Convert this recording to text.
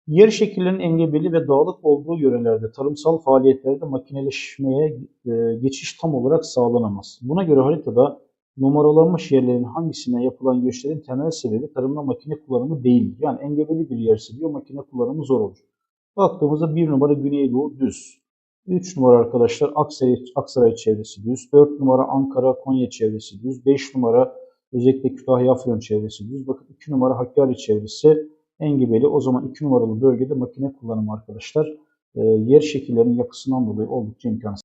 Yer şekillerinin engebeli ve dağlık olduğu yörelerde tarımsal faaliyetlerde makineleşmeye geçiş tam olarak sağlanamaz. Buna göre haritada numaralanmış yerlerin hangisine yapılan göçlerin temel sebebi tarımda makine kullanımı değildir. Yani engebeli bir yerse diyor makine kullanımı zor olur. Baktığımızda 1 numara Güneydoğu düz. 3 numara arkadaşlar Aksaray çevresi düz. 4 numara Ankara Konya çevresi düz. 5 numara özellikle Kütahya Afyon çevresi düz. Bakın 2 numara Hakkari çevresi engebeli. O zaman 2 numaralı bölgede makine kullanımı arkadaşlar yer şekillerinin yapısından dolayı oldukça imkansız.